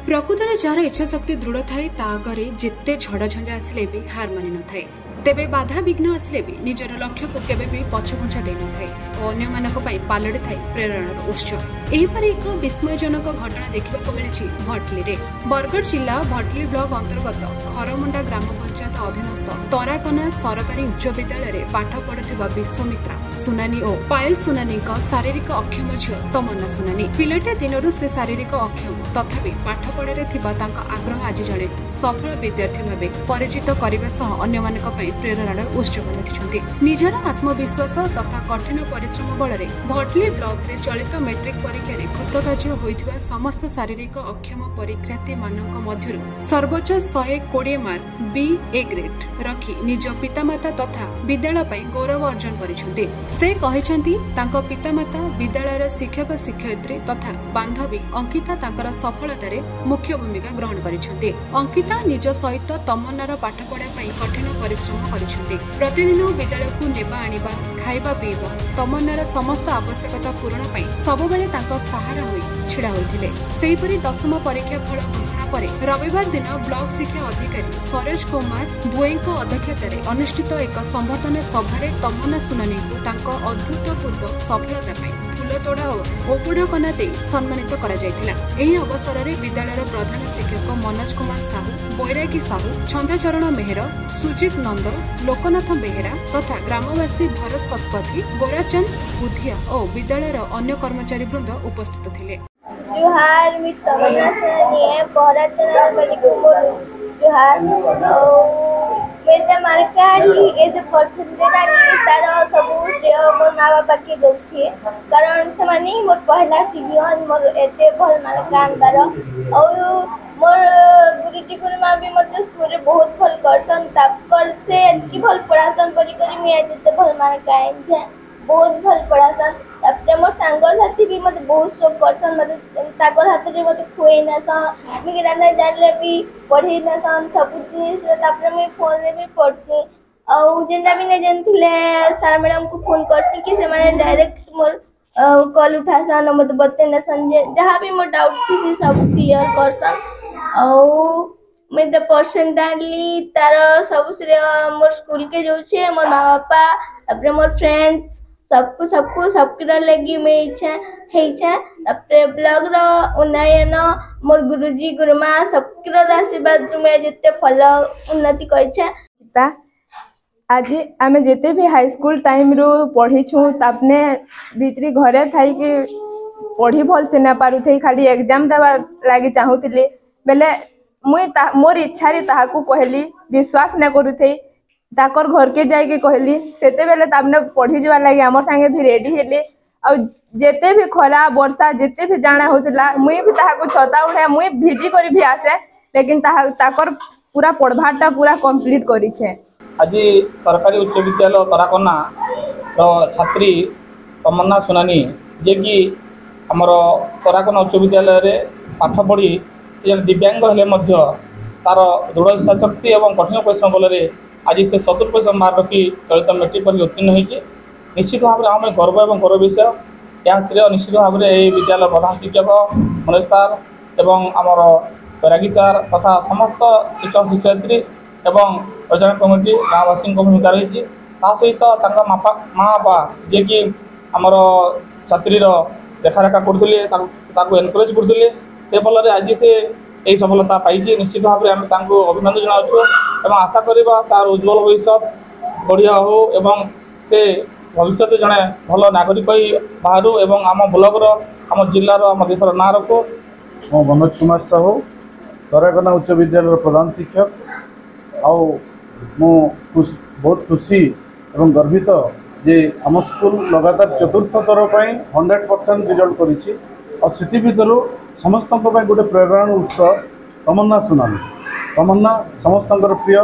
प्रकृतर jar इच्छा शक्ति दृढ़ थाए आगे जिते झड़ झंझा आसिले भी हार मानि न थाए तेबे बाधा विघ्न आसिले भी निजर लक्ष्य को केबे भी पछघुंचा दे न थाए और अन्य मानक पई पालड़ी थाए प्रेरणार उत्स। एहिपरि एक विस्मयजनक घटना देखिबाको मिलिछि भटली रे। बरगढ़ जिला भटली ब्लॉक अंतर्गत खरमुंडा ग्राम पंचायत अधीनस्थ तराकना सरकारी उच्च विद्यालय रे पाठ पढ़ुथिबा विश्वमित्रा सुनानी और पायल सुनानी शारीरिक अक्षम झियो तमन्ना सुनानी। पिलाटे दिनरु से शारीरिक अक्षम तथापि पाठ पढ़ारे थिबा तांका आग्रह आज जणे सफल विद्यार्थी भाबे परिचित करबा सह अन्य मानक पई प्रेरणार उत्स रखिछन्ति। निजर आत्मविश्वास तथा कठिन परिश्रम बल रे भटली ब्लॉक रे चलित मैट्रिक परीक्षा रे कृतकार्य होइथिबा समस्त शारीरिक अक्षम परीक्षार्थी मानक मध्यरु सर्वोच्च 120 मार्क बी ए ग्रेड रखी निज पितामाता तथा विद्यालय पई गौरव अर्जन करिसन्ति। से कहिसन्ति तांको पितामाता विद्यालयर शिक्षक शिक्षयित्री तथा बांधवी अंकिता तांकर सफलतारे मुख्य भूमिका ग्रहण करिसन्ति। अंकिता निज सहित तमन्नार पाठ पढ़ा पई कठिन परिश्रम करिसन्ति। प्रतिदिन विद्यालय को नेबा आनिबा खाइबा पीबा तमन्नार समस्त आवश्यकता पूरण पई सबबेले तांको सहारा होई छिड़ा होइथिले। सेहिपरि 10म परीक्षा फल घोषणा परे रविवार दिन ब्लॉक शिक्षा अधिकारी सरोज कुमार बुएंको अध्यक्षतार अनुष्ठित एक संबर्धना सभा तमन्ना सुनानी को तांको अभूतपूर्व सफलता पई फूलतोड़ा और ओपुड़ा कना दे सम्मानित करा जायतिला। एही अवसर रे विद्यालयर प्रधान शिक्षक मनोज कुमार साहू, बैरागी साहू, छंदाचरण मेहर, सुजित नंद, लोकनाथ बेहेरा तथा ग्रामवासी भरत शतपथी, गोराचंद बुधिया और विद्यालयर अन्य कर्मचारी वृंद उपस्थित थिले। जोहार मी तमन्ना सुनानी है पहरा चैनल बली को जोहार मेरे मार्काली एज परसेंटेज आनी तार सब श्रेय मोर माँ बापा के दौची कारण से मानी मोर पहला सीढ़ी मोर एते भल मार्क आनबार और मोर गुरुजी गुरुमा भी मते स्कूल बहुत भल करसन तापर से एतकी भल पढ़ासन बोली करी मी आज एते भल मार्क आइन छे बहुत भल पढ़ासन। तापर मोर सांग साथी भी मते बहुत शौक करसन मते ताकर हाथ रे मते खुए ना सन मी राना जानले भी पढ़ी ना सन सब जिनिस तापर मी फोन रे भी पढ़सी और जेंदा भी ने जनथिले सर मैडम को फोन करसी कि से माने डायरेक्ट मोर कॉल उठासन मते बते ना सन जहां भी मोर डाउट थी सब क्लियर करसन और मैं द परसेंट डाली तार सब श्रेय मोर स्कूल के जो छे मोर माँ बापा तापर मोर फ्रेंड्स सबको लगी मैं इच्छा है इच्छा तापर ब्लॉग रो उन्नयन मोर गुरुजी गुरुमा सबके आशीर्वाद मैं जिते फल उन्नति कइछा। आज आमे जेते भी हाई स्कूल टाइम रो पढ़ी छु तापने बिचरी घरे थाई कि पढ़ी भल से ना पारु थई खाली एग्जाम देवा लागी चाहूतिले बेले मुई मोर इच्छा रे ताहाकू कहली विश्वास ना करू थई ताकर घर के जाय के कहली सेते बेले तापने पढ़ी जवा लागी हमर संगे भी रेडी हेले और जेते भी खरा वर्षा जेते भी जाना होतिला मुई भी ताहाकू छता उठा मुई भिजी करी भी आसे लेकिन ताकर पूरा पढ़भाटा पूरा कंप्लीट करी छे। आज सरकारी उच्च विद्यालय तराकना छात्री तमन्ना सुनानी जे कि आमर तराकना उच्च विद्यालय रे पाठ पढ़ी दिव्यांग हेले तार दृढ़ इच्छा शक्ति और कठिन परिश्रम बल आज से 70% मार्क रखी चलित मैट्रिक परीक्षा उत्तीर्ण होती निश्चित भाव में आम गर्व और गौरव विषय यहाँ श्रेय निश्चित भाव में यही विद्यालय प्रधान शिक्षक मनोज सार एवं आमर बैरागी सार तथा समस्त शिक्षक शिक्षयित्री एवं परिचालन कमिटी गाँववासी भूमिका रही सहित माँ बापा जे कि आमर छात्री देखारेखा करते एनकरेज करते से फल आज से यही सफलता पाई निश्चित भाव में आम अभिनंदन जनाऊँ और आशा करवा तार उज्जवल भविष्य बढ़िया हो एवं से भविष्य जड़े भल नागरिक बाहर एवं आम ब्लॉगर आम जिलार आम देशर ना रखो। मो मनोज कुमार साहू तराकना उच्च विद्यालय प्रधान शिक्षक आउ बहुत खुशी एवं गर्वित जे आम स्कूल लगातार चतुर्थ थर पर 100% रिजल्ट करी और से भितर समस्त गोटे प्रेरणा उत्स तमन्ना सुनानी। तमन्ना समस्त प्रिय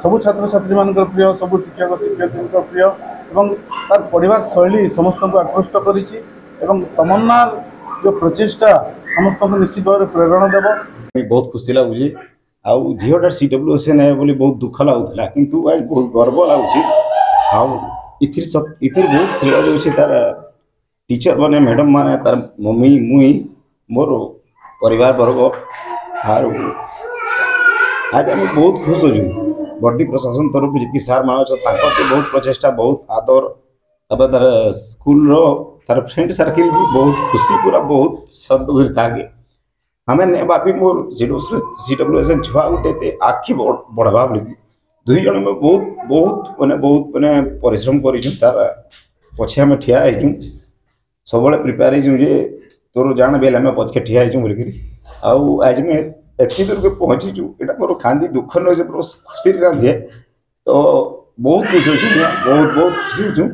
सबू छात्र छात्री मान प्रिय सबू शिक्षक शिक्षयित्री प्रिय एवं तार पढ़ार शैली समस्त को आकृष्ट करी तमन्नार जो प्रचेषा समस्त निश्चित भाव प्रेरणा देव। बहुत खुशी लगुच आउ झीटा CWSN है बोली बहुत दुख लगुला किंतु आज बहुत गर्व लगुच बहुत श्रेय जो तार टीचर माने मैडम माने तार मम्मी मुई मोर परिवार वर्ग आर आज आम बहुत खुश अच्छे बड्डी प्रशासन तरफ जी सार मान बहुत प्रचेषा बहुत आदर तब तार स्कूल तार फ्रेंड सर्किल भी बहुत खुशी पूरा बहुत सदुर थागे हमें ने बापी मोर CWSN छुआ गोटे आखि बढ़वा बोली दुई जन में बहुत बहुत माने परिश्रम कर पछे आम ठिया सब प्रिपेयर हो तोर जान बेल आम पछे ठिया बोलिक आज में एति दूर के पहुँचीचु यहाँ मोर खांदी दुख न से खुशी कांदी तो बहुत खुशी अच्छी बहुत बहुत खुशी अच्छु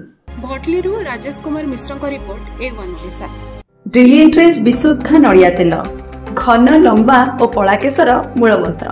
भटलीरू Rajesh Kumar Mishra report A1 Odisha. Brilliant रेज विशुद्ध नड़िया तेल घन लंबा और पड़ा केशर मूलमंत्र।